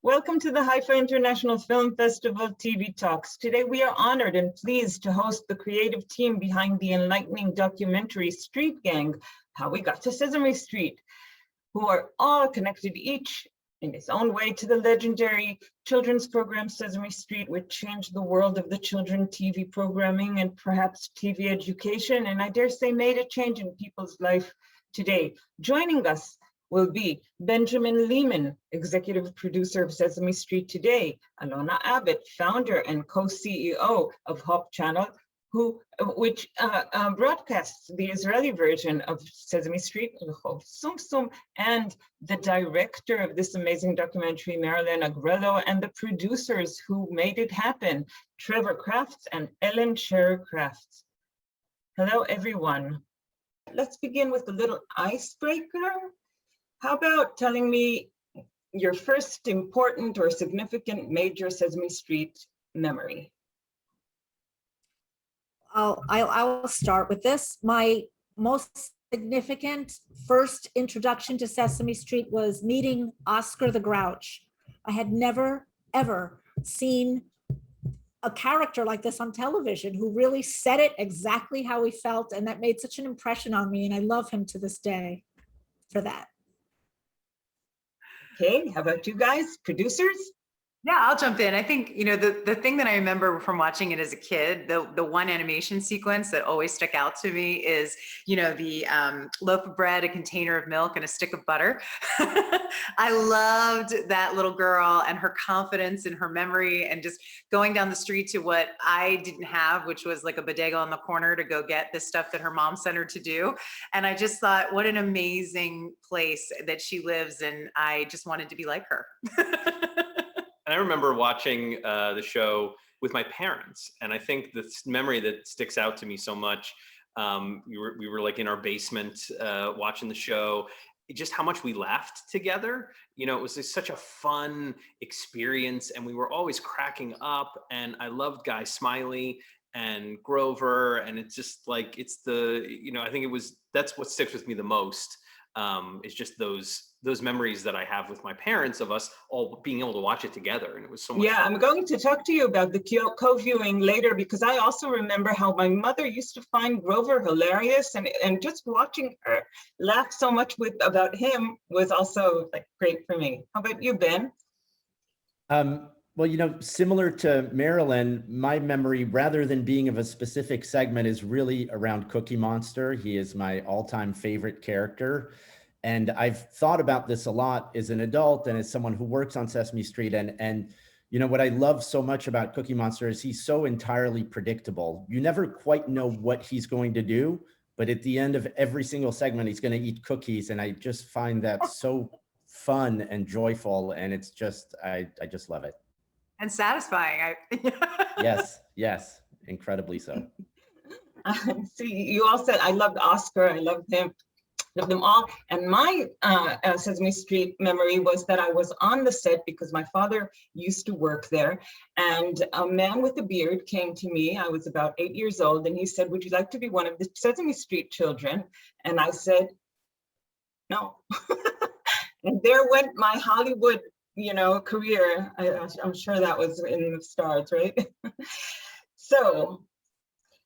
Welcome to the Haifa International Film Festival TV Talks. Today we are honored and pleased to host the creative team behind the enlightening documentary Street Gang, How We Got to Sesame Street, who are all connected each in its own way to the legendary children's program Sesame Street, which changed the world of the children TV programming and perhaps TV education, and I dare say made a change in people's life today. Joining us will be Benjamin Lehman, executive producer of Sesame Street Today, Alona Abbott, founder and co-CEO of Hop Channel, which broadcasts the Israeli version of Sesame Street, Rexov, Sumsum, and the director of this amazing documentary, Marilyn Agrello, and the producers who made it happen, Trevor Crafts and Ellen Scherer Crafts. Hello, everyone. Let's begin with a little icebreaker. How about telling me your first important or significant major Sesame Street memory? I'll start with this. My most significant first introduction to Sesame Street was meeting Oscar the Grouch. I had never, ever seen a character like this on television who really said it exactly how he felt, and that made such an impression on me, and I love him to this day for that. Okay, how about you guys, producers? Yeah, I'll jump in. I think, you know, the thing that I remember from watching it as a kid, the one animation sequence that always stuck out to me is, you know, the loaf of bread, a container of milk, and a stick of butter. I loved that little girl and her confidence and her memory and just going down the street to what I didn't have, which was like a bodega on the corner to go get the stuff that her mom sent her to do. And I just thought, what an amazing place that she lives, and I just wanted to be like her. And I remember watching the show with my parents, and I think the memory that sticks out to me so much, we were like in our basement watching the show, just how much we laughed together. You know, it was just such a fun experience, and we were always cracking up, and I loved Guy Smiley and Grover, and it's just like, it's the, you know, I think that's what sticks with me the most, is just those memories that I have with my parents of us all being able to watch it together. And it was so much fun. I'm going to talk to you about the co-viewing later, because I also remember how my mother used to find Grover hilarious, and just watching her laugh so much about him was also like great for me. How about you, Ben? Well, you know, similar to Marilyn, my memory, rather than being of a specific segment, is really around Cookie Monster. He is my all-time favorite character. And I've thought about this a lot as an adult and as someone who works on Sesame Street. And you know, what I love so much about Cookie Monster is he's so entirely predictable. You never quite know what he's going to do, but at the end of every single segment, he's going to eat cookies. And I just find that so fun and joyful. And it's just, I just love it. And satisfying. Yes, incredibly so. See, you all said, I loved Oscar, I loved him. Of them all. And my Sesame Street memory was that I was on the set because my father used to work there, and a man with a beard came to me. I was about 8 years old, and he said, "Would you like to be one of the Sesame Street children?" And I said, "No." And there went my Hollywood, you know, career. I'm sure that was in the stars, right? So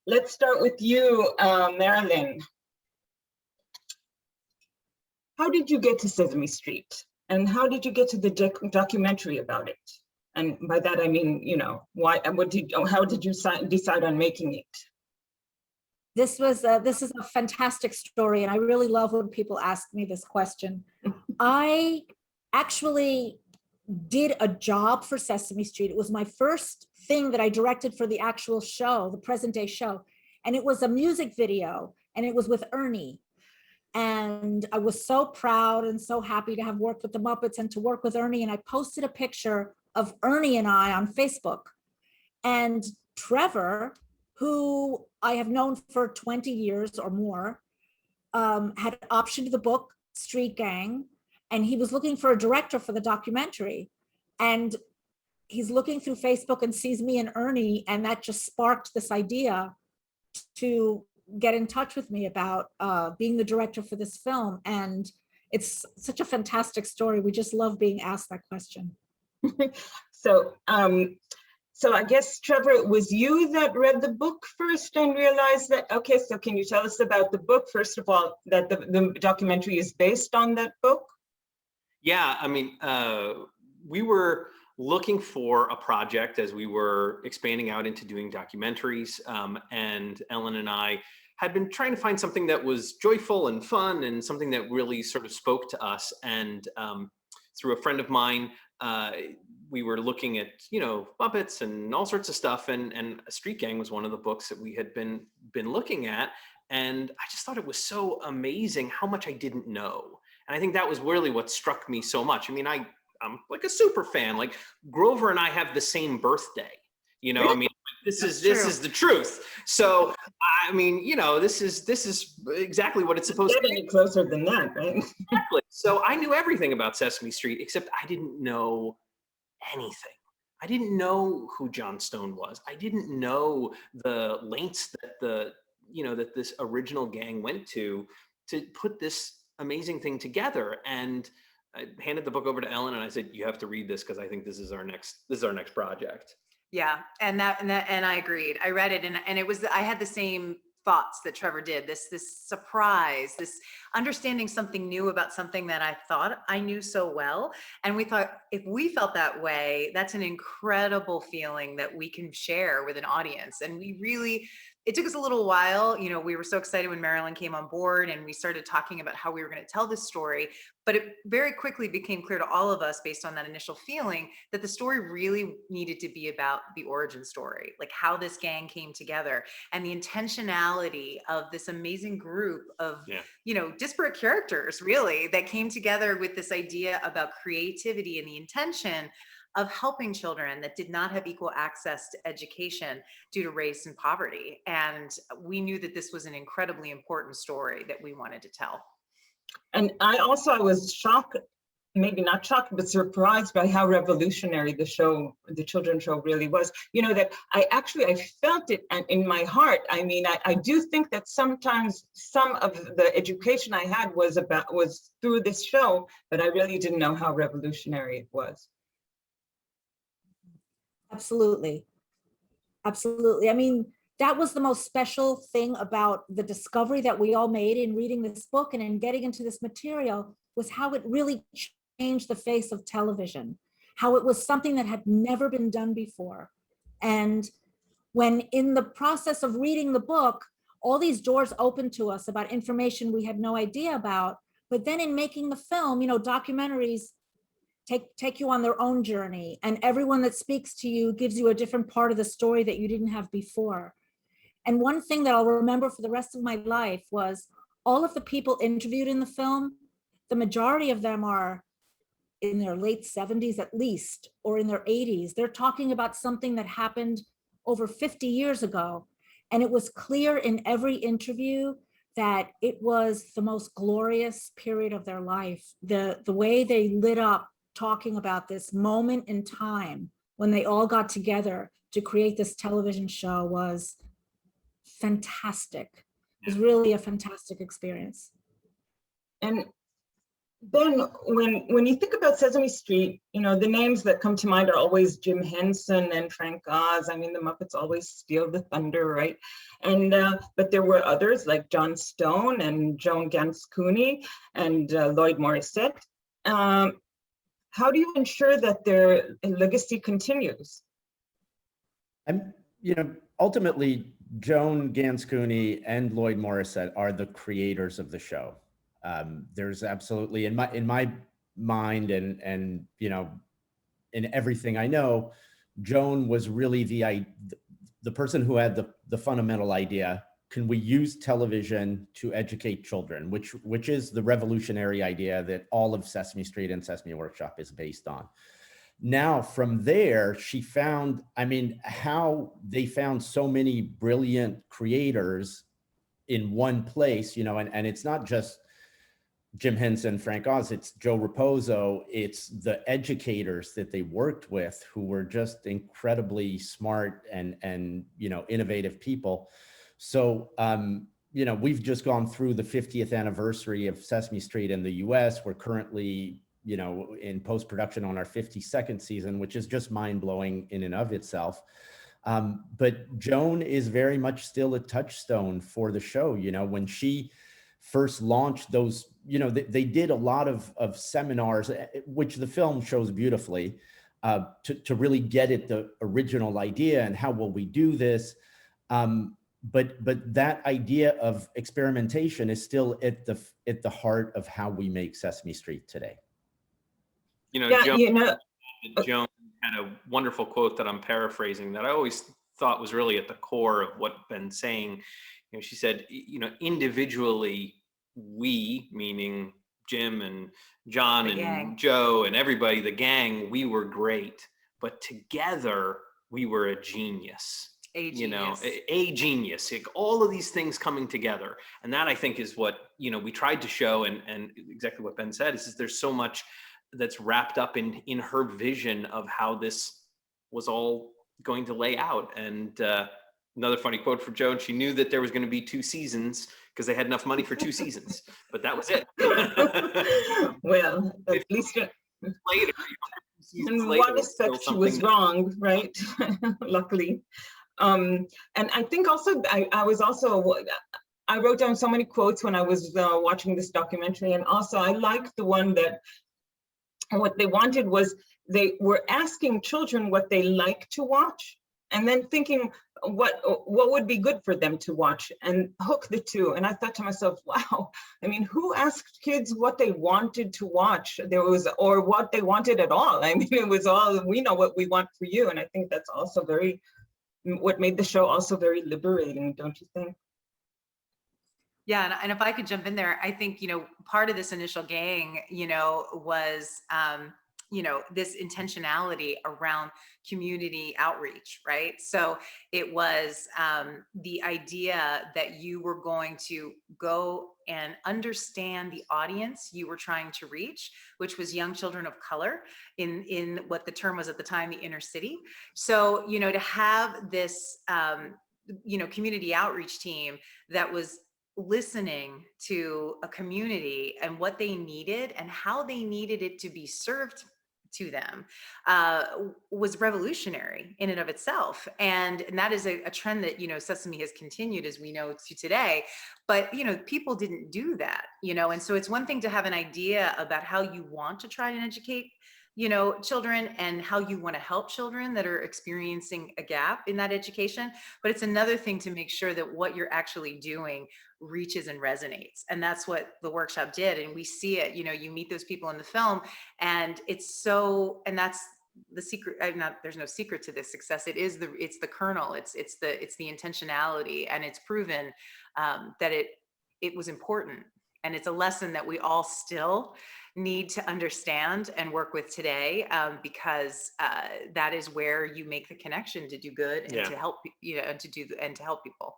let's start with you, Marilyn. How did you get to Sesame Street? And how did you get to the documentary about it? And by that, I mean, you know, how did you decide on making it? This is a fantastic story, and I really love when people ask me this question. I actually did a job for Sesame Street. It was my first thing that I directed for the actual show, the present day show. And it was a music video, and it was with Ernie. And I was so proud and so happy to have worked with the Muppets and to work with Ernie. And I posted a picture of Ernie and I on Facebook. And Trevor, who I have known for 20 years or more, had optioned the book Street Gang, and he was looking for a director for the documentary. And he's looking through Facebook and sees me and Ernie, and that just sparked this idea to get in touch with me about being the director for this film. And it's such a fantastic story. We just love being asked that question. So, so I guess, Trevor, it was you that read the book first and realized that, okay, so can you tell us about the book, first of all, that the documentary is based on that book? Yeah, I mean, we were looking for a project as we were expanding out into doing documentaries, and Ellen and I had been trying to find something that was joyful and fun and something that really sort of spoke to us. And through a friend of mine, we were looking at, you know, Muppets and all sorts of stuff, and Street Gang was one of the books that we had been looking at, and I just thought it was so amazing how much I didn't know. And I think that was really what struck me so much. I mean, I'm like a super fan. Like Grover and I have the same birthday. You know, I mean, this is the truth. So, I mean, you know, this is exactly what it's supposed to be. Getting closer than that, right? Exactly. So I knew everything about Sesame Street, except I didn't know anything. I didn't know who John Stone was. I didn't know the lengths that that this original gang went to put this amazing thing together. And I handed the book over to Ellen and I said, "You have to read this because I think this is our next project." Yeah, and I agreed. I read it, and it was, I had the same thoughts that Trevor did. This surprise, this understanding something new about something that I thought I knew so well. And we thought, if we felt that way, that's an incredible feeling that we can share with an audience. And we really, it took us a little while. You know, we were so excited when Marilyn came on board and we started talking about how we were going to tell this story, but it very quickly became clear to all of us, based on that initial feeling, that the story really needed to be about the origin story, like how this gang came together and the intentionality of this amazing group of, you know, disparate characters really that came together with this idea about creativity and the intention of helping children that did not have equal access to education due to race and poverty. And we knew that this was an incredibly important story that we wanted to tell. And I was shocked, maybe not shocked, but surprised by how revolutionary the children's show really was. You know, that I felt it in my heart. I mean, I do think that sometimes some of the education I had was through this show, but I really didn't know how revolutionary it was. Absolutely. Absolutely. I mean, that was the most special thing about the discovery that we all made in reading this book and in getting into this material, was how it really changed the face of television, how it was something that had never been done before. And when in the process of reading the book, all these doors opened to us about information we had no idea about. But then in making the film, you know, documentaries take you on their own journey, and everyone that speaks to you gives you a different part of the story that you didn't have before. And one thing that I'll remember for the rest of my life was all of the people interviewed in the film, the majority of them are in their late 70s at least, or in their 80s. They're talking about something that happened over 50 years ago. And it was clear in every interview that it was the most glorious period of their life. The way they lit up talking about this moment in time when they all got together to create this television show was fantastic. It was really a fantastic experience. And then when you think about Sesame Street, you know, the names that come to mind are always Jim Henson and Frank Oz. I mean, the Muppets always steal the thunder, right? And but there were others like John Stone and Joan Ganscooney and Lloyd Morissette. How do you ensure that their legacy continues? And, you know, ultimately, Joan Ganscooney and Lloyd Morissette are the creators of the show. There's absolutely, in my mind and you know, in everything I know, Joan was really the person who had the fundamental idea. Can we use television to educate children, which is the revolutionary idea that all of Sesame Street and Sesame Workshop is based on. Now, from there, she found, I mean, how they found so many brilliant creators in one place, you know, and it's not just Jim Henson, Frank Oz, it's Joe Raposo, it's the educators that they worked with who were just incredibly smart and you know, innovative people. So, you know, we've just gone through the 50th anniversary of Sesame Street in the US. We're currently you know, in post-production on our 52nd season, which is just mind-blowing in and of itself. But Joan is very much still a touchstone for the show. You know, when she first launched those, you know, they did a lot of seminars, which the film shows beautifully, to really get at the original idea and how will we do this. But that idea of experimentation is still at the heart of how we make Sesame Street today. You know, Yeah, Joan had a wonderful quote that I'm paraphrasing that I always thought was really at the core of what Ben's saying. You know, she said, you know, individually, we, meaning Jim and John and Joe and everybody, the gang, we were great, but together we were a genius. You know, a genius, like all of these things coming together. And that, I think, is what, you know, we tried to show, and exactly what Ben said is there's so much that's wrapped up in her vision of how this was all going to lay out. And another funny quote from Joan, she knew that there was going to be 2 seasons because they had enough money for 2 seasons, but that was it. Well, at least later, in one aspect she was wrong, right? Luckily. And I think also, I wrote down so many quotes when I was watching this documentary, and also I liked the one that what they wanted was they were asking children what they like to watch, and then thinking what would be good for them to watch, and hook the two. And I thought to myself, wow, I mean, who asked kids what they wanted to watch? Or what they wanted at all. I mean, it was all, we know what we want for you. And I think that's also what made the show also very liberating, don't you think? Yeah, and if I could jump in there, I think, you know, part of this initial gang, you know, was, you know, this intentionality around community outreach, right? So it was the idea that you were going to go and understand the audience you were trying to reach, which was young children of color in what the term was at the time, the inner city. So, you know, to have this, you know, community outreach team that was listening to a community and what they needed and how they needed it to be served to them was revolutionary in and of itself. And that is a trend that, you know, Sesame has continued, as we know, to today. But, you know, people didn't do that, you know, and so it's one thing to have an idea about how you want to try and educate, you know, children and how you want to help children that are experiencing a gap in that education. But it's another thing to make sure that what you're actually doing reaches and resonates. And that's what the workshop did. And we see it, you know, you meet those people in the film, and it's so, and that's the secret. There's no secret to this success. It's the kernel, it's the intentionality, and it's proven that it was important. And it's a lesson that we all still need to understand and work with today, because that is where you make the connection to do good and to help, you know, and to help people.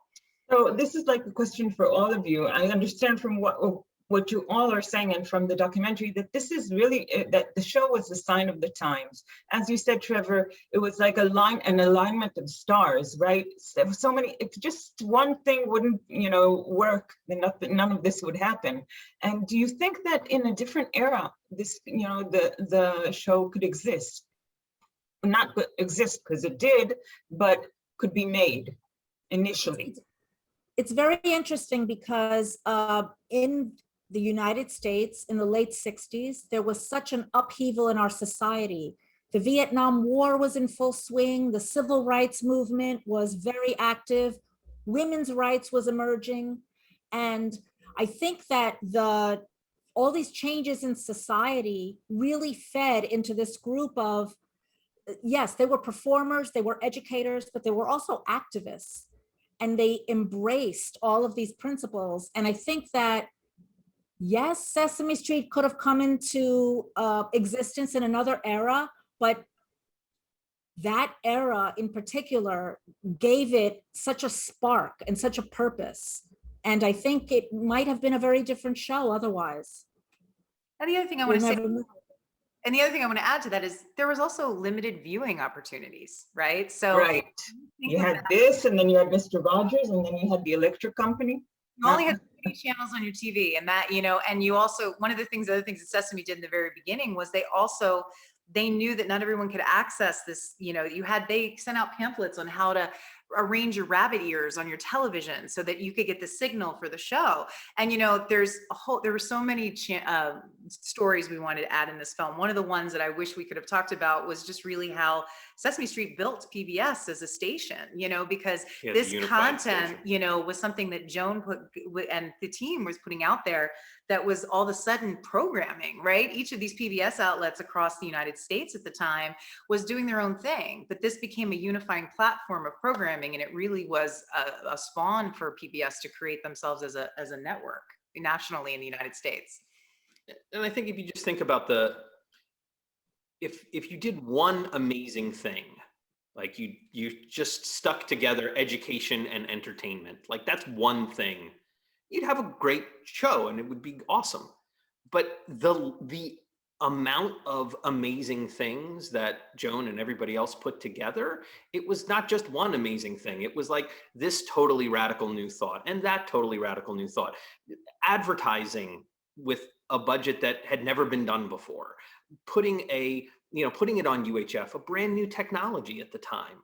So this is like a question for all of you. I understand from what you all are saying and from the documentary that this is really, that the show was a sign of the times. As you said, Trevor, it was like an alignment of stars, right? So many, if just one thing wouldn't, you know, work, then none of this would happen. And do you think that in a different era, this, you know, the show could exist? Not exist because it did, but could be made initially? It's very interesting because in the United States in the late 60s, there was such an upheaval in our society. The Vietnam War was in full swing. The civil rights movement was very active. Women's rights was emerging. And I think that all these changes in society really fed into this group of, yes, they were performers, they were educators, but they were also activists. And they embraced all of these principles. And I think that, yes, Sesame Street could have come into existence in another era, but that era in particular gave it such a spark and such a purpose. And I think it might have been a very different show otherwise. And the other thing I want to say, and the other thing I want to add to that is there was also limited viewing opportunities, right? So right, you had this, and then you had Mr. Rogers, and then you had the electric company. You only had channels on your TV, and that, you know, and you also, one of the other things that Sesame did in the very beginning was they knew that not everyone could access this, you know, they sent out pamphlets on how to arrange your rabbit ears on your television so that you could get the signal for the show. And, you know, there were so many stories we wanted to add in this film. One of the ones that I wish we could have talked about was just really how Sesame Street built PBS as a station, you know, because this content, station, you know, was something that Joan and the team was putting out there that was all of a sudden programming, right? Each of these PBS outlets across the United States at the time was doing their own thing, but this became a unifying platform of programming, and it really was a spawn for PBS to create themselves as a network nationally in the United States. And I think if you just think about if you did one amazing thing, like you just stuck together education and entertainment, like that's one thing, you'd have a great show and it would be awesome. But the amount of amazing things that Joan and everybody else put together, it was not just one amazing thing. It was like this totally radical new thought and that totally radical new thought. Advertising with a budget that had never been done before, putting it on UHF, a brand new technology at the time.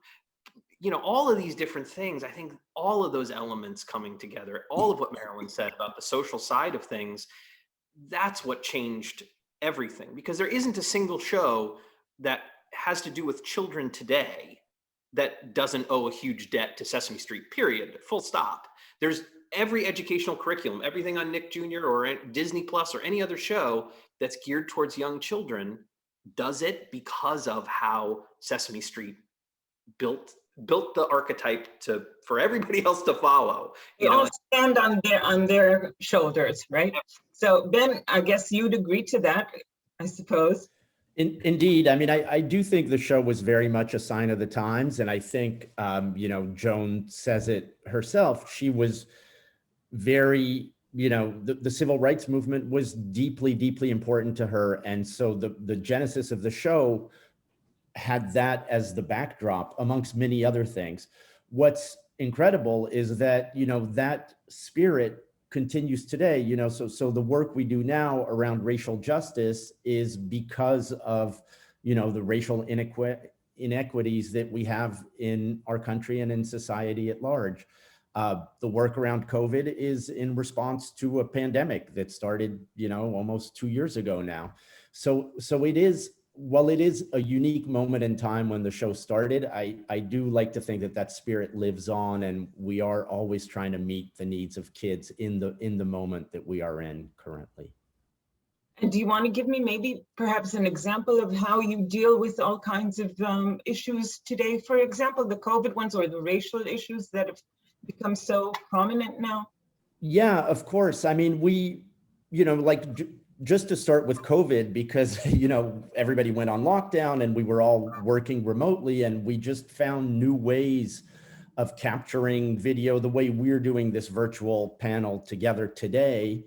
You know, all of these different things, I think all of those elements coming together, all of what Marilyn said about the social side of things, that's what changed everything. Because there isn't a single show that has to do with children today that doesn't owe a huge debt to Sesame Street, period, full stop. There's every educational curriculum, everything on Nick Jr. or Disney Plus or any other show that's geared towards young children does it because of how Sesame Street built the archetype for everybody else to follow. They all stand on their shoulders, right? So Ben, I guess you'd agree to that, I suppose. Indeed. I mean, I do think the show was very much a sign of the times. And I think, you know, Joan says it herself. She was very, you know, the civil rights movement was deeply, deeply important to her. And so the genesis of the show had that as the backdrop amongst many other things. What's incredible is that, you know, that spirit continues today, you know, so the work we do now around racial justice is because of, you know, the racial inequities that we have in our country and in society at large. The work around COVID is in response to a pandemic that started, you know, almost 2 years ago now. So it is, while it is a unique moment in time when the show started, I do like to think that spirit lives on, and we are always trying to meet the needs of kids in the moment that we are in currently. And do you want to give me maybe perhaps an example of how you deal with all kinds of issues today? For example, the COVID ones or the racial issues that have become so prominent now? Yeah, of course. I mean, we, you know, like just to start with COVID, because, you know, everybody went on lockdown and we were all working remotely, and we just found new ways of capturing video the way we're doing this virtual panel together today,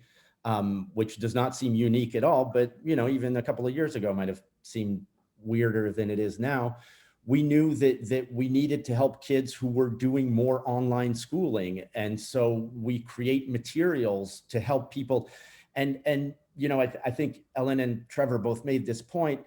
which does not seem unique at all, but, you know, even a couple of years ago might have seemed weirder than it is now. We knew that we needed to help kids who were doing more online schooling. And so we create materials to help people. And you know, I think Ellen and Trevor both made this point,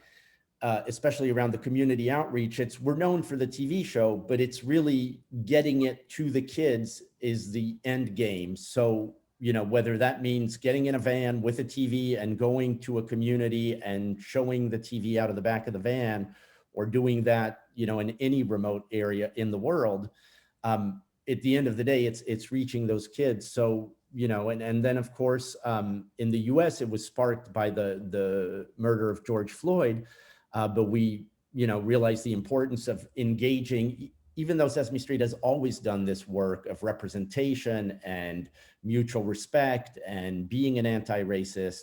especially around the community outreach. We're known for the TV show, but it's really getting it to the kids is the end game. So, you know, whether that means getting in a van with a TV and going to a community and showing the TV out of the back of the van, or doing that, you know, in any remote area in the world, at the end of the day, it's reaching those kids. So, you know, and then of course, in the US, it was sparked by the murder of George Floyd, but we, you know, realized the importance of engaging, even though Sesame Street has always done this work of representation and mutual respect and being an anti-racist,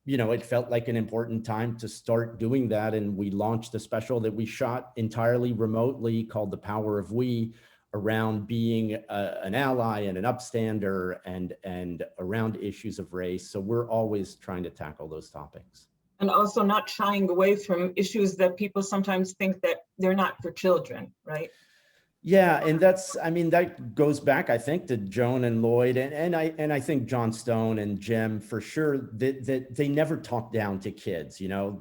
you know, it felt like an important time to start doing that. And we launched a special that we shot entirely remotely called The Power of We, around being an ally and an upstander and around issues of race. So we're always trying to tackle those topics. And also not shying away from issues that people sometimes think that they're not for children, right? Yeah, and that's, I mean, that goes back, I think, to Joan and Lloyd, and I think John Stone and Jim for sure, that they never talk down to kids. You know,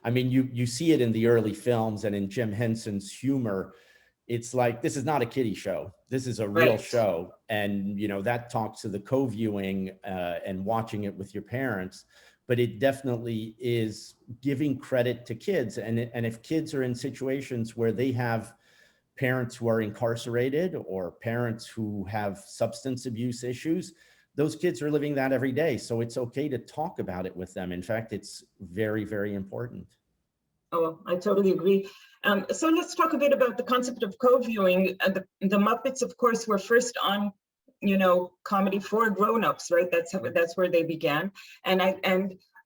I mean, you see it in the early films and in Jim Henson's humor. It's like, this is not a kiddie show. This is a real Right. show, and you know that talks to the co-viewing and watching it with your parents. But it definitely is giving credit to kids, and if kids are in situations where they have parents who are incarcerated or parents who have substance abuse issues, those kids are living that every day. So it's okay to talk about it with them. In fact, it's very, very important. Oh, I totally agree. So let's talk a bit about the concept of co-viewing. The Muppets, of course, were first on, you know, comedy for grown-ups, right? That's where they began.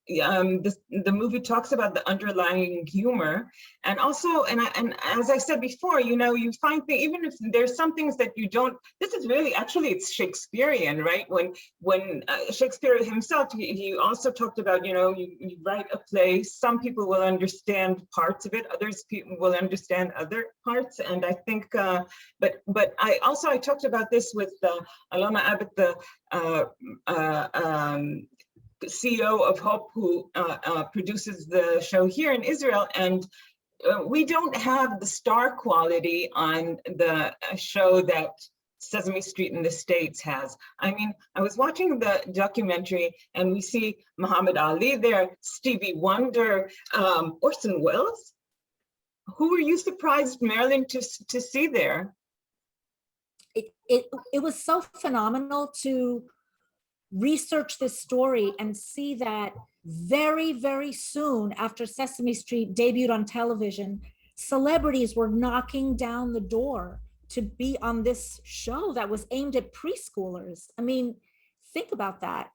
The movie talks about the underlying humor, and also, and as I said before, you know, you find that even if there's some things that you don't, this is really, actually, it's Shakespearean, right? When Shakespeare himself, he also talked about, you know, you write a play, some people will understand parts of it, others people will understand other parts, and I think, but I talked about this with Aloma Abbott, the CEO of Hope, who produces the show here in Israel, and we don't have the star quality on the show that Sesame Street in the States has. I mean, I was watching the documentary and we see Muhammad Ali there, Stevie Wonder, Orson Welles. Who were you surprised, Marilyn, to see there? It was so phenomenal to research this story and see that very, very soon after Sesame Street debuted on television, celebrities were knocking down the door to be on this show that was aimed at preschoolers. I mean, think about that.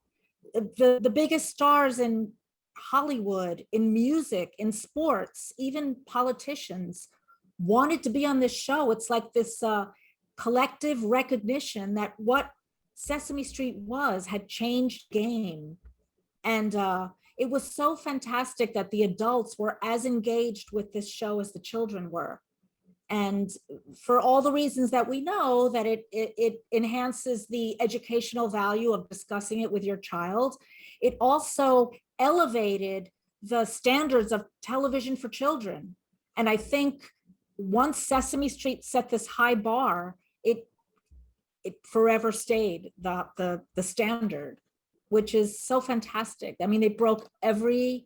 The biggest stars in Hollywood, in music, in sports, even politicians wanted to be on this show. It's like this collective recognition that what Sesame Street had changed the game. And it was so fantastic that the adults were as engaged with this show as the children were. And for all the reasons that we know, that it enhances the educational value of discussing it with your child, it also elevated the standards of television for children. And I think once Sesame Street set this high bar, it forever stayed the standard, which is so fantastic. I mean, they broke every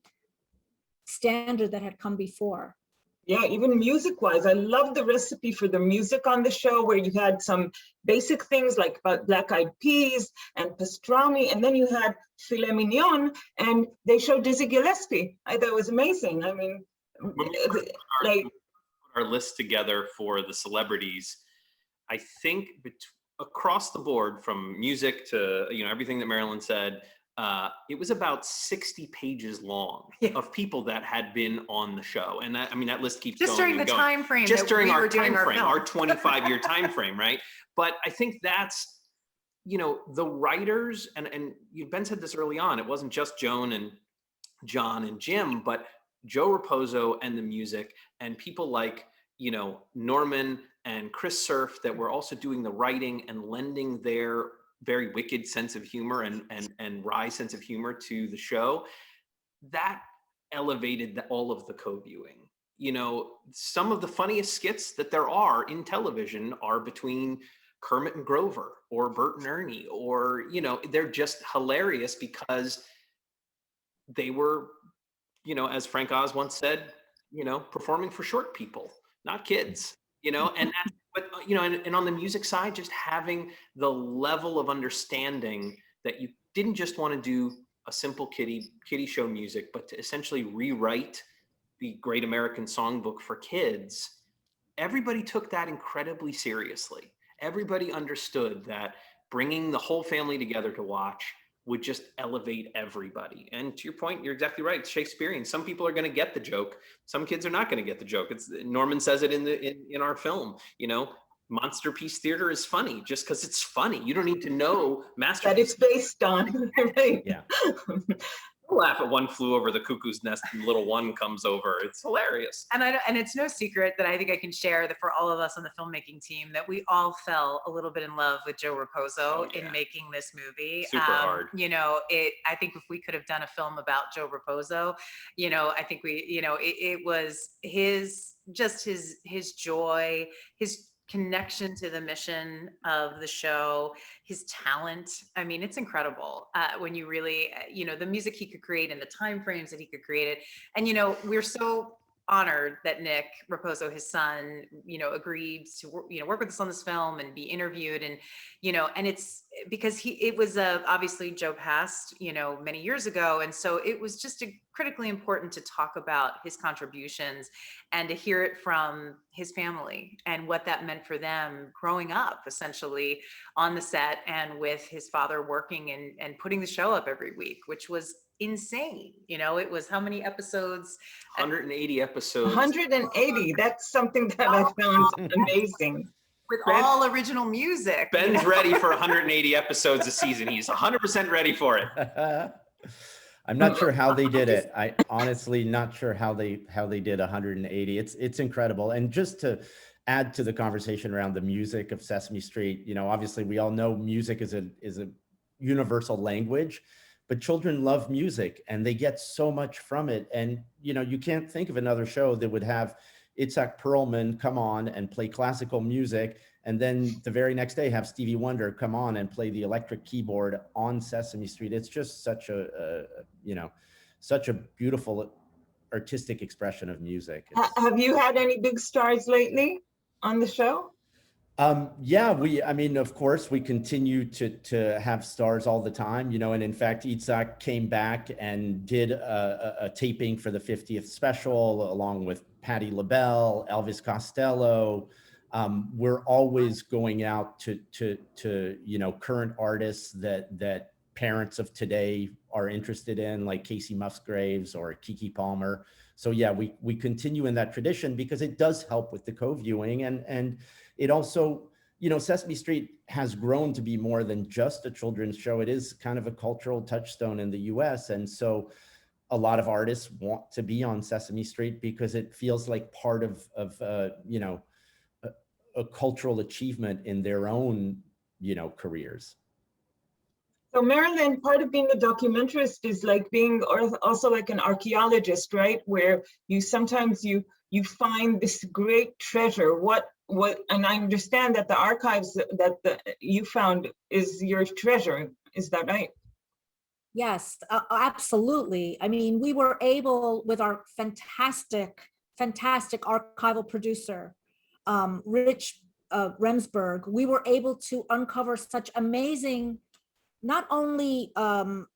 standard that had come before. Yeah, even music-wise, I love the recipe for the music on the show, where you had some basic things like Black Eyed Peas and pastrami, and then you had filet mignon, and they showed Dizzy Gillespie. That was amazing. I mean, like our list together for the celebrities, I think across the board, from music to, you know, everything that Marilyn said, it was about 60 pages long of people that had been on the show. And that, I mean, that list keeps just going. Just during the time frame. Just during our time frame, our film. 25-year time frame, right? But I think that's, you know, the writers, and Ben said this early on, it wasn't just Joan and John and Jim, but Joe Raposo and the music, and people like, you know, Norman and Chris Surf, that were also doing the writing and lending their very wicked sense of humor and wry sense of humor to the show. That elevated all of the co-viewing. You know, some of the funniest skits that there are in television are between Kermit and Grover or Bert and Ernie, or, you know, they're just hilarious because they were, you know, as Frank Oz once said, you know, performing for short people, not kids, you know, and that's, but, you know, and on the music side, just having the level of understanding that you didn't just want to do a simple kiddie show music, but to essentially rewrite the Great American Songbook for kids. Everybody took that incredibly seriously. Everybody understood that bringing the whole family together to watch would just elevate everybody. And to your point, you're exactly right. It's Shakespearean. Some people are going to get the joke. Some kids are not going to get the joke. It's Norman says it in our film. You know, Monsterpiece Theater is funny just because it's funny. You don't need to know Masterpiece. That it's based on. Right? Yeah. laugh at One Flew Over the Cuckoo's Nest and little one comes over. It's hilarious. And it's no secret that I think I can share that for all of us on the filmmaking team, that we all fell a little bit in love with Joe Raposo in making this movie. Super hard. I think if we could have done a film about Joe Raposo, I think it was his joy, his connection to the mission of the show, his talent. I mean, it's incredible when you really, the music he could create and the time frames that he could create it. And, we're so honored that Nick Raposo, his son, agreed to work with us on this film and be interviewed. And, and it's because it was obviously Joe passed, many years ago. And so it was just critically important to talk about his contributions and to hear it from his family and what that meant for them growing up essentially on the set and with his father working and putting the show up every week, which was insane. It was how many episodes? 180 episodes. 180. That's something that I found amazing. With all original music. Ben's ready for 180 episodes a season. He's 100% ready for it. I'm not sure how they did it. I honestly not sure how they did 180. It's incredible. And just to add to the conversation around the music of Sesame Street, obviously we all know music is a universal language, but children love music and they get so much from it. And you can't think of another show that would have Itzhak Perlman come on and play classical music, and then the very next day have Stevie Wonder come on and play the electric keyboard on Sesame Street. It's just such a beautiful artistic expression of music. Have you had any big stars lately on the show? Of course, we continue to have stars all the time, and in fact, Itzhak came back and did a taping for the 50th special along with Patti LaBelle, Elvis Costello. We're always going out to current artists that parents of today are interested in, like Casey Musgraves or Keke Palmer. So yeah, we continue in that tradition because it does help with the co-viewing, and it also, Sesame Street has grown to be more than just a children's show. It is kind of a cultural touchstone in the US. And so a lot of artists want to be on Sesame Street because it feels like part of a cultural achievement in their own, careers. So Marilyn, part of being a documentarist is like being also like an archaeologist, right? Where you sometimes you find this great treasure. And I understand that the archives that you found is your treasure. Is that right? Yes, absolutely. I mean, we were able, with our fantastic archival producer, Rich Remsburg, we were able to uncover such amazing, not only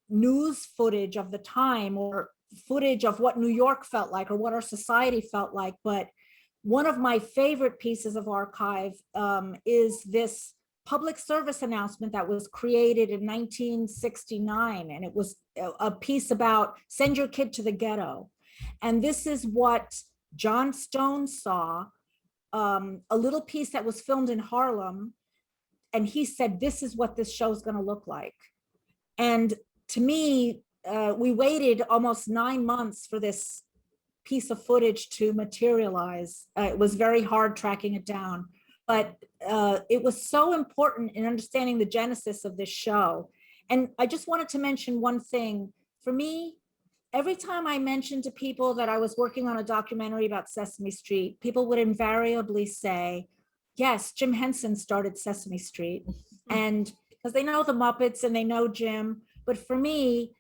news footage of the time or footage of what New York felt like or what our society felt like, but one of my favorite pieces of archive is this public service announcement that was created in 1969. And it was a piece about send your kid to the ghetto. And this is what John Stone saw, a little piece that was filmed in Harlem. And he said, this is what this show is going to look like. And to me, we waited almost 9 months for this piece of footage to materialize. It was very hard tracking it down, but it was so important in understanding the genesis of this show. And I just wanted to mention one thing. For me, every time I mentioned to people that I was working on a documentary about Sesame Street, people would invariably say, yes, Jim Henson started Sesame Street. And because they know the Muppets and they know Jim, but for me,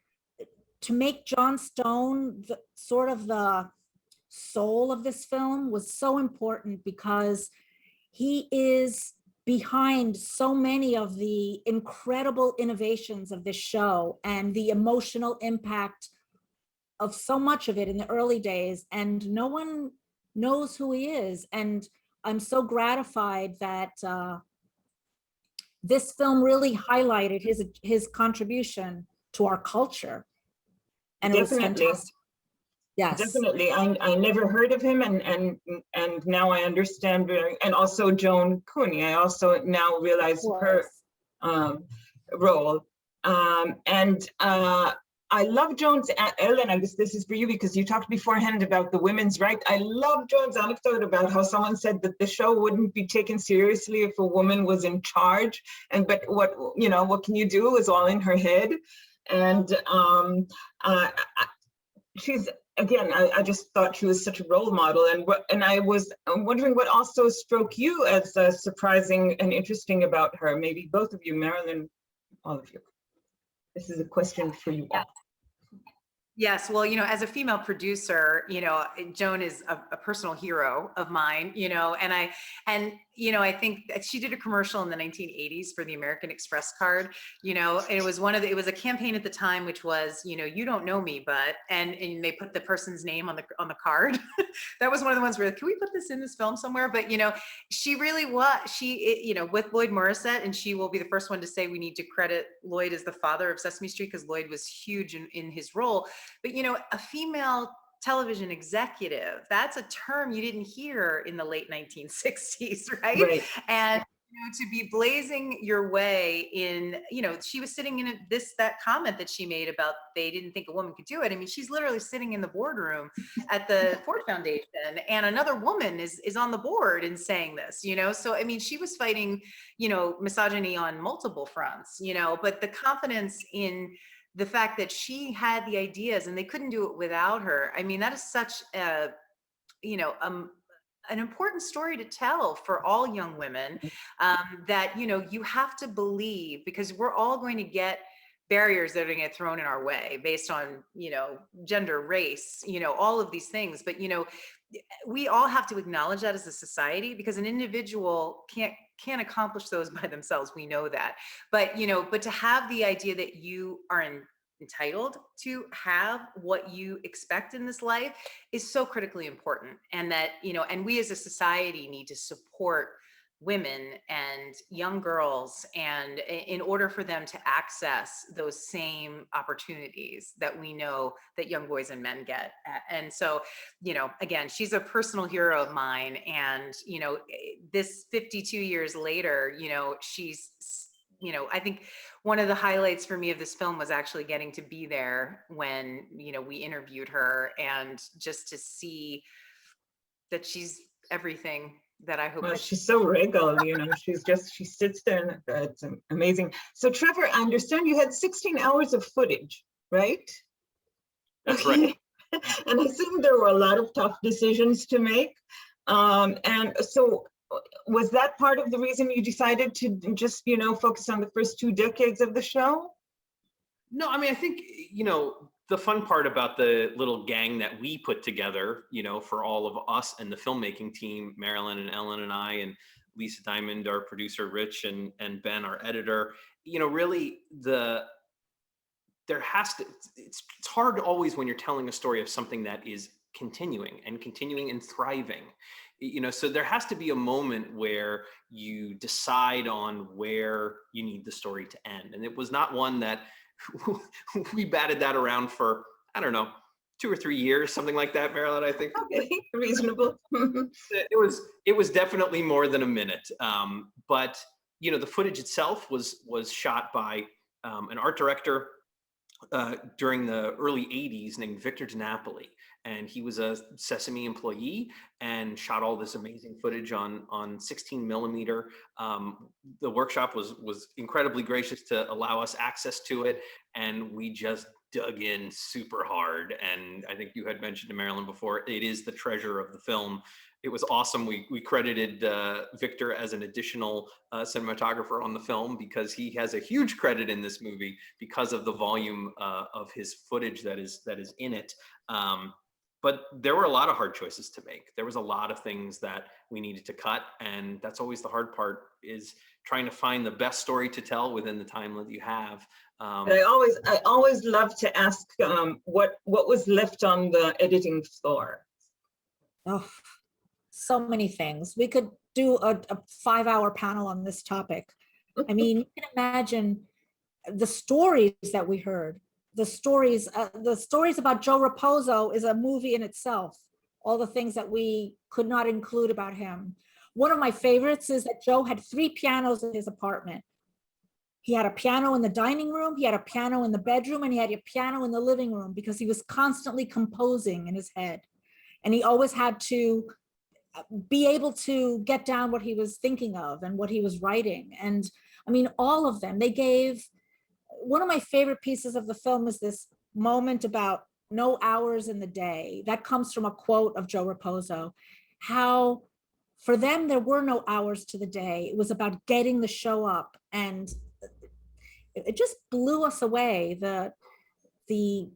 to make John Stone sort of the soul of this film was so important because he is behind so many of the incredible innovations of this show and the emotional impact of so much of it in the early days, and no one knows who he is. And I'm so gratified that this film really highlighted his contribution to our culture. And Definitely. It was fantastic. Yes. Definitely. I never heard of him, and now I understand. And also Joan Cooney. I also now realize her role. And I love Joan's, Ellen, I guess this is for you because you talked beforehand about the women's right. I love Joan's anecdote about how someone said that the show wouldn't be taken seriously if a woman was in charge. But what, you know, what can you do? It was all in her head. And she's, again, I just thought she was such a role model. And I was wondering what also struck you as surprising and interesting about her. Maybe both of you, Marilyn, all of you. This is a question for you all. Yes, well, you know, as a female producer, you know, Joan is a personal hero of mine, you know, and you know, I think that she did a commercial in the 1980s for the American Express card, you know, and it was it was a campaign at the time, which was, you know, you don't know me, but, and they put the person's name on the card. That was one of the ones where, can we put this in this film somewhere? But, you know, she really was, you know, with Lloyd Morissette, and she will be the first one to say we need to credit Lloyd as the father of Sesame Street because Lloyd was huge in his role. But, you know, a female television executive, that's a term you didn't hear in the late 1960s, right? And, you know, to be blazing your way in, you know, she was sitting in that comment that she made about they didn't think a woman could do it. I mean, she's literally sitting in the boardroom at the Ford Foundation, and another woman is on the board and saying this, you know? So, I mean, she was fighting, you know, misogyny on multiple fronts, you know, but the confidence in the fact that she had the ideas and they couldn't do it without her. I mean, that is such a, you know, an important story to tell for all young women, that, you know, you have to believe, because we're all going to get barriers that are going to get thrown in our way based on, you know, gender, race, you know, all of these things. But, you know, we all have to acknowledge that as a society, because an individual can't accomplish those by themselves. We know that. But, you know, but to have the idea that you are entitled to have what you expect in this life is so critically important. And that, you know, and we as a society need to support women and young girls, and in order for them to access those same opportunities that we know that young boys and men get. And so, you know, again, she's a personal hero of mine. And, you know, this 52 years later, you know, she's, you know, I think one of the highlights for me of this film was actually getting to be there when, you know, we interviewed her, and just to see that she's everything that I hope. Well, she's so regal, you know, she sits there, and it's amazing. So Trevor, I understand you had 16 hours of footage, right? That's right. And I assume there were a lot of tough decisions to make. And so was that part of the reason you decided to just, you know, focus on the first 2 decades of the show? No, I mean, I think, you know, the fun part about the little gang that we put together, you know, for all of us and the filmmaking team, Marilyn and Ellen and I, and Lisa Diamond, our producer, Rich, and Ben, our editor, you know, really it's hard always when you're telling a story of something that is continuing and thriving, you know, so there has to be a moment where you decide on where you need the story to end. And it was not one that we batted that around for, I don't know, 2 or 3 years, something like that, Marilyn, I think. Okay, reasonable. It was definitely more than a minute. But, you know, the footage itself was shot by an art director during the early 80s named Victor DiNapoli. And he was a Sesame employee and shot all this amazing footage on 16 millimeter. The workshop was incredibly gracious to allow us access to it. And we just dug in super hard. And I think you had mentioned to Marilyn before, it is the treasure of the film. It was awesome. We credited Victor as an additional cinematographer on the film, because he has a huge credit in this movie because of the volume of his footage that is in it. But there were a lot of hard choices to make. There was a lot of things that we needed to cut. And that's always the hard part, is trying to find the best story to tell within the time that you have. I always love to ask what was left on the editing floor. Oh, so many things. We could do a 5-hour panel on this topic. I mean, you can imagine the stories that we heard. The stories about Joe Raposo is a movie in itself. All the things that we could not include about him. One of my favorites is that Joe had 3 pianos in his apartment. He had a piano in the dining room, he had a piano in the bedroom, and he had a piano in the living room because he was constantly composing in his head. And he always had to be able to get down what he was thinking of and what he was writing. And I mean, all of them, they gave, one of my favorite pieces of the film is this moment about no hours in the day. That comes from a quote of Joe Raposo, how for them, there were no hours to the day. It was about getting the show up, and it just blew us away. The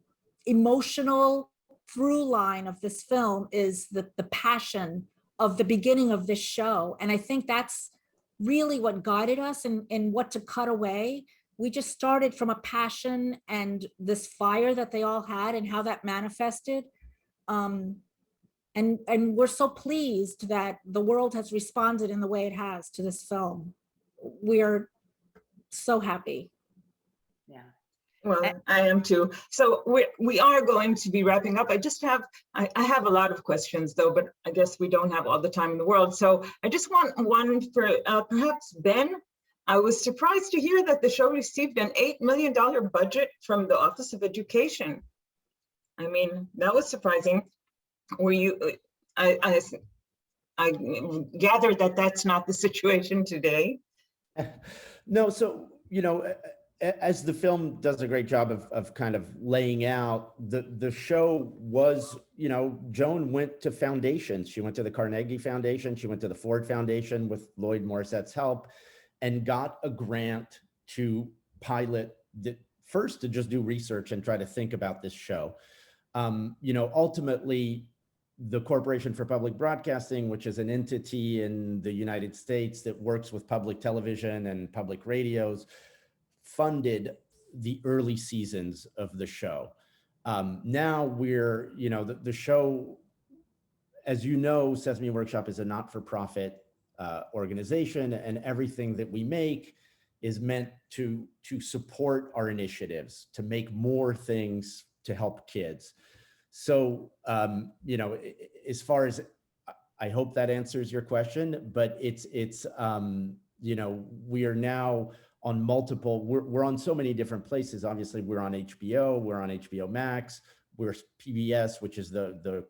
emotional through line of this film is the passion of the beginning of this show. And I think that's really what guided us in what to cut away. We just started from a passion and this fire that they all had and how that manifested. And we're so pleased that the world has responded in the way it has to this film. We're so happy. Yeah. Well, I am too. So we are going to be wrapping up. I have a lot of questions though, but I guess we don't have all the time in the world. So I just want one for perhaps Ben. I was surprised to hear that the show received an $8 million budget from the Office of Education. I mean, that was surprising. Were you, I gathered that that's not the situation today. No, so, you know, as the film does a great job of kind of laying out, the show was, you know, Joan went to foundations. She went to the Carnegie Foundation. She went to the Ford Foundation with Lloyd Morrissette's help and got a grant to pilot, first to just do research and try to think about this show. You know, ultimately, the Corporation for Public Broadcasting, which is an entity in the United States that works with public television and public radios, funded the early seasons of the show. Now we're, you know, the show, as you know, Sesame Workshop is a not-for-profit organization, and everything that we make is meant to support our initiatives, to make more things to help kids. So, you know, as far as, I hope that answers your question, but it's you know, we are now on multiple, we're on so many different places. Obviously, we're on HBO, we're on HBO Max, we're PBS, which is the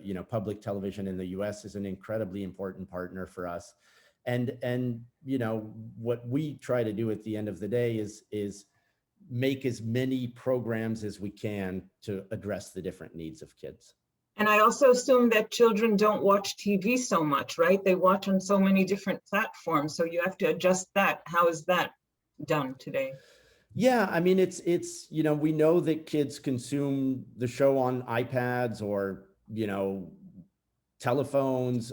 you know, public television in the US, is an incredibly important partner for us. And you know, what we try to do at the end of the day is make as many programs as we can to address the different needs of kids. And I also assume that children don't watch TV so much, right? They watch on so many different platforms. So you have to adjust that. How is that done today? Yeah, I mean, it's, you know, we know that kids consume the show on iPads or, you know, telephones,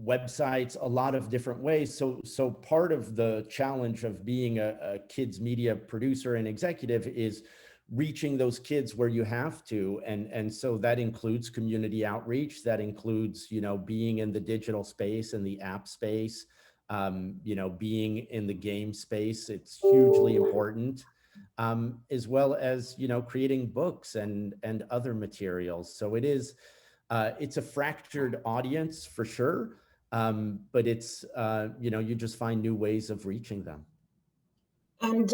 websites, a lot of different ways. So part of the challenge of being a kids media producer and executive is reaching those kids where you have to. And so that includes community outreach. That includes, you know, being in the digital space and the app space, you know, being in the game space. It's hugely important, as well as, you know, creating books and other materials. So it is, it's a fractured audience for sure. But it's, you know, you just find new ways of reaching them. And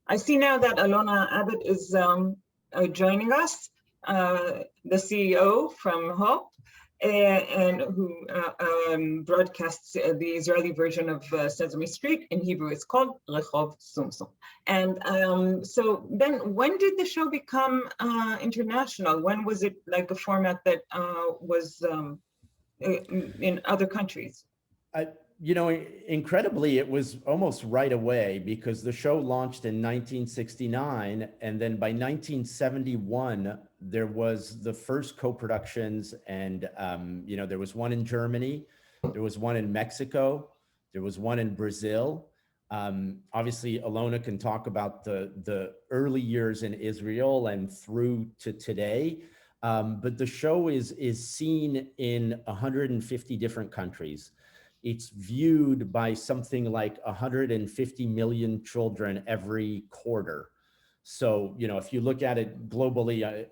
I see now that Alona Abbott is joining us, the CEO from Hope, and who broadcasts the Israeli version of Sesame Street. In Hebrew, it's called Rexov Sumsum. And so then, when did the show become international? When was it like a format that was in other countries? You know, incredibly, it was almost right away, because the show launched in 1969, and then by 1971 there was the first co-productions, and you know, there was one in Germany, there was one in Mexico, there was one in Brazil. Obviously, Alona can talk about the early years in Israel and through to today, but the show is seen in 150 different countries. It's viewed by something like 150 million children every quarter. So, you know, if you look at it globally,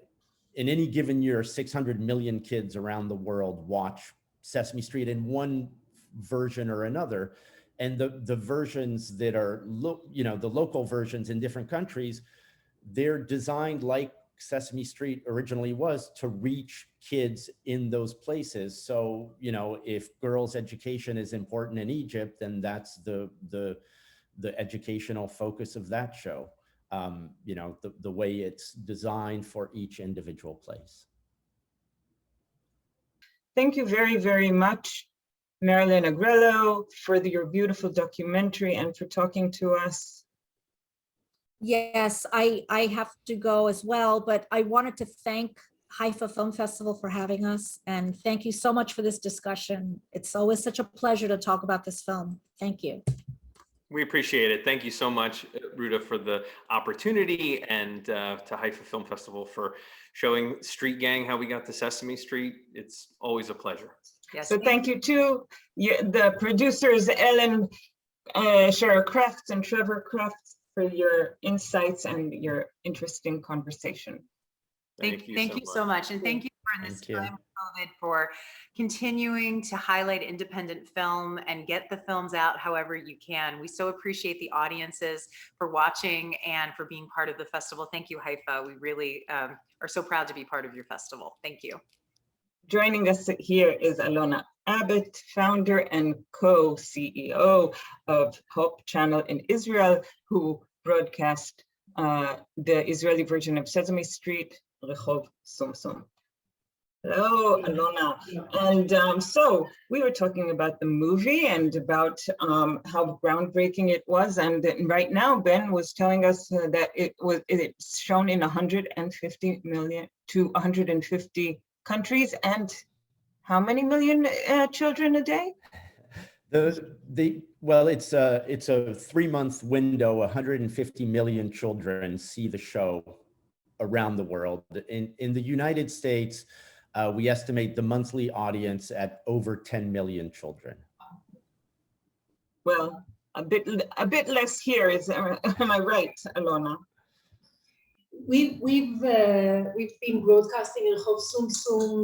in any given year, 600 million kids around the world watch Sesame Street in one version or another. And the versions that are, the local versions in different countries, they're designed like Sesame Street originally was, to reach kids in those places. So, if girls' education is important in Egypt, then that's the educational focus of that show. The way it's designed for each individual place. Thank you very, very much, Marilyn Agrello, for your beautiful documentary and for talking to us. Yes, I have to go as well, but I wanted to thank Haifa Film Festival for having us, and thank you so much for this discussion. It's always such a pleasure to talk about this film. Thank you. We appreciate it. Thank you so much, Ruta, for the opportunity, and to Haifa Film Festival for showing Street Gang how we got to Sesame Street. It's always a pleasure. Yes. So thank you to the producers, Ellen Scherer Crafts and Trevor Crafts, for your insights and your interesting conversation. Thank you so much. And thank you for in this time of COVID for continuing to highlight independent film and get the films out however you can. We so appreciate the audiences for watching and for being part of the festival. Thank you, Haifa. We really are so proud to be part of your festival. Thank you. Joining us here is Alona Abbott, founder and co-CEO of Hope Channel in Israel, who broadcast the Israeli version of Sesame Street, Rexov, Sumsum. Hello, Alona. And so we were talking about the movie and about how groundbreaking it was. And right now, Ben was telling us that it's shown in 150 million to 150 countries, and how many million children a day? Well, it's a 3-month window. 150 million children see the show around the world. In the United States, we estimate the monthly audience at over 10 million children. Well, a bit less here. Am I right, Alona? We've been broadcasting in Rexov Sumsum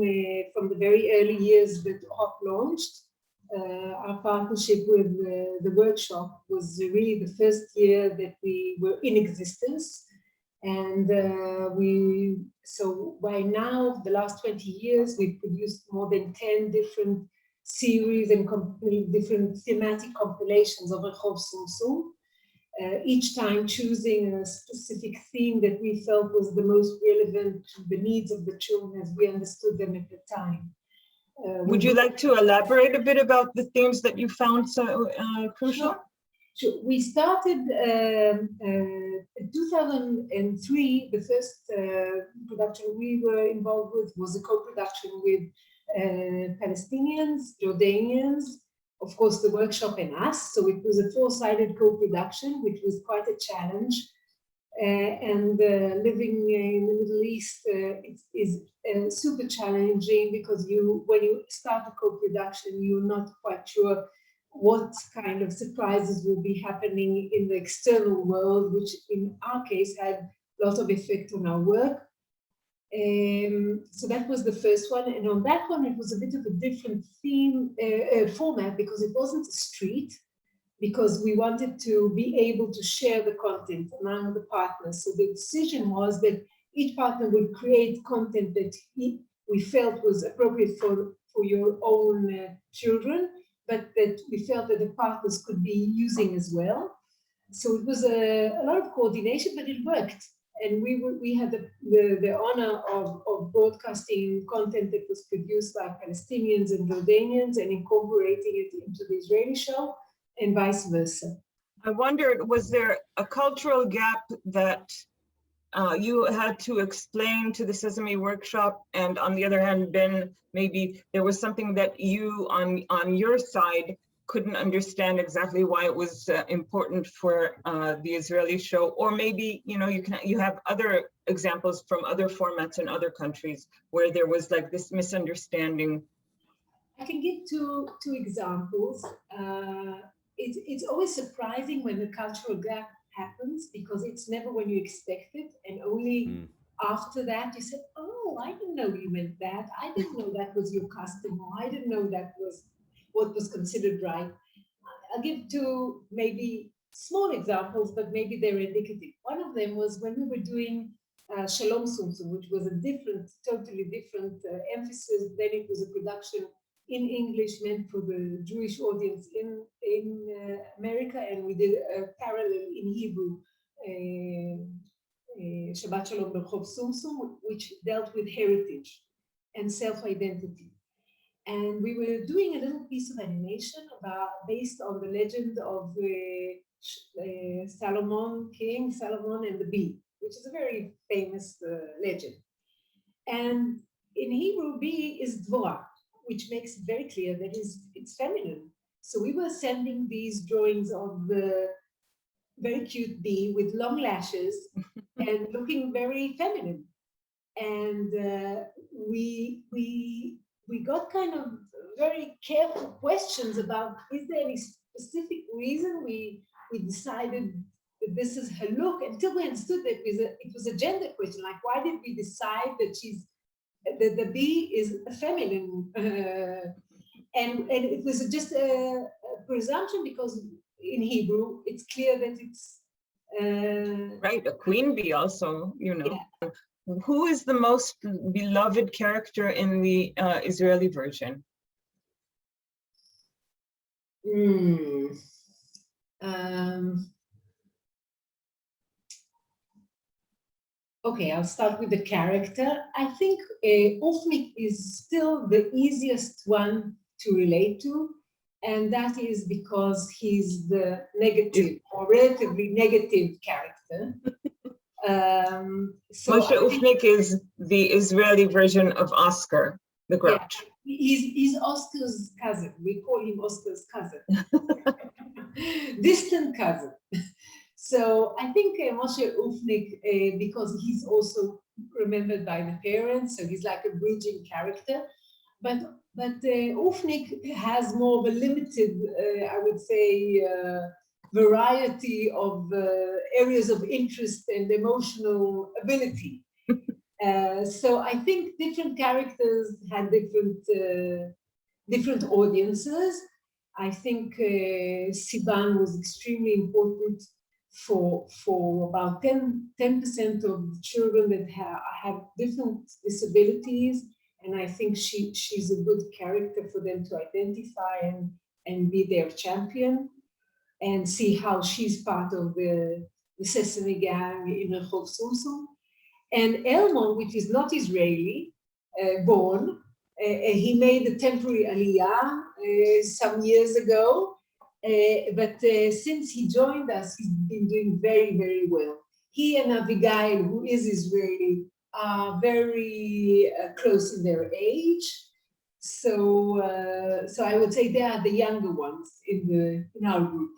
from the very early years that Hop launched. Our partnership with the workshop was really the first year that we were in existence. And so by now, the last 20 years, we've produced more than 10 different series and different thematic compilations of Rexov Sumsum. Each time choosing a specific theme that we felt was the most relevant to the needs of the children as we understood them at the time. Would you like to elaborate a bit about the themes that you found so crucial? Sure. We started in 2003. The first production we were involved with was a co-production with Palestinians, Jordanians, of course, the workshop and us. So it was a 4-sided co-production, which was quite a challenge. And living in the Middle East is super challenging because when you start a co-production, you're not quite sure what kind of surprises will be happening in the external world, which in our case had a lot of effect on our work. So that was the first one, and on that one it was a bit of a different theme format because it wasn't a street, because we wanted to be able to share the content among the partners. So the decision was that each partner would create content that we felt was appropriate for your own children, but that we felt that the partners could be using as well. So it was a lot of coordination, but it worked. And we had the honor of broadcasting content that was produced by Palestinians and Jordanians and incorporating it into the Israeli show and vice versa. I wondered, was there a cultural gap that you had to explain to the Sesame workshop? And on the other hand, Ben, maybe there was something that you on your side couldn't understand exactly why it was important for the Israeli show, or maybe you have other examples from other formats in other countries where there was like this misunderstanding. I can give two examples. It's always surprising when the cultural gap happens because it's never when you expect it, and only after that you said, "Oh, I didn't know you meant that. I didn't know that was your custom. Or I didn't know that was what was considered right." I'll give two maybe small examples, but maybe they're indicative. One of them was when we were doing Shalom Sumsum, which was a different, totally different emphasis. Then it was a production in English meant for the Jewish audience in America, and we did a parallel in Hebrew, Shabbat Shalom Lirachov Sumsum, which dealt with heritage and self-identity. And we were doing a little piece of animation based on the legend of Solomon, King Solomon and the bee, which is a very famous legend. And in Hebrew, bee is dvorah, which makes it very clear that it's feminine. So we were sending these drawings of the very cute bee with long lashes and looking very feminine. And we got kind of very careful questions about, is there any specific reason we decided that this is her look, until we understood that it was a gender question, like why did we decide that the bee is feminine? And it was just a presumption, because in Hebrew it's clear that it's right, a queen bee also, you know. Yeah. Who is the most beloved character in the Israeli version? Okay, I'll start with the character. I think Ofnik is still the easiest one to relate to, and that is because he's the negative or relatively negative character. So Moshe Ufnik is the Israeli version of Oscar, the Grouch. Yeah, he's Oscar's cousin. We call him Oscar's cousin. Distant cousin. So I think Moshe Ufnik, because he's also remembered by the parents, so he's like a bridging character. But Ufnik has more of a limited, I would say, variety of areas of interest and emotional ability. So I think different characters had different audiences. I think Sivan was extremely important for about 10% of children that have different disabilities, and I think she's a good character for them to identify and be their champion, and see how she's part of the SESAME gang in Rexov Sumsum. And Elmon, which is not Israeli born, he made a temporary aliyah some years ago, but since he joined us, he's been doing very, very well. He and Abigail, who is Israeli, are very close in their age. So I would say they are the younger ones in our group.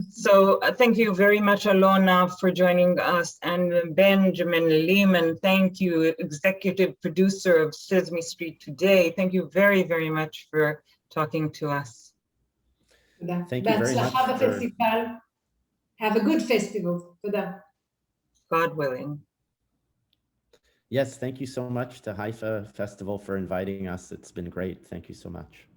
So thank you very much, Alona, for joining us, and Benjamin Lehman, thank you, executive producer of Sesame Street Today. Thank you very, very much for talking to us. Thank you very much. Have a good festival. God willing. Yes, thank you so much to Haifa Festival for inviting us. It's been great. Thank you so much.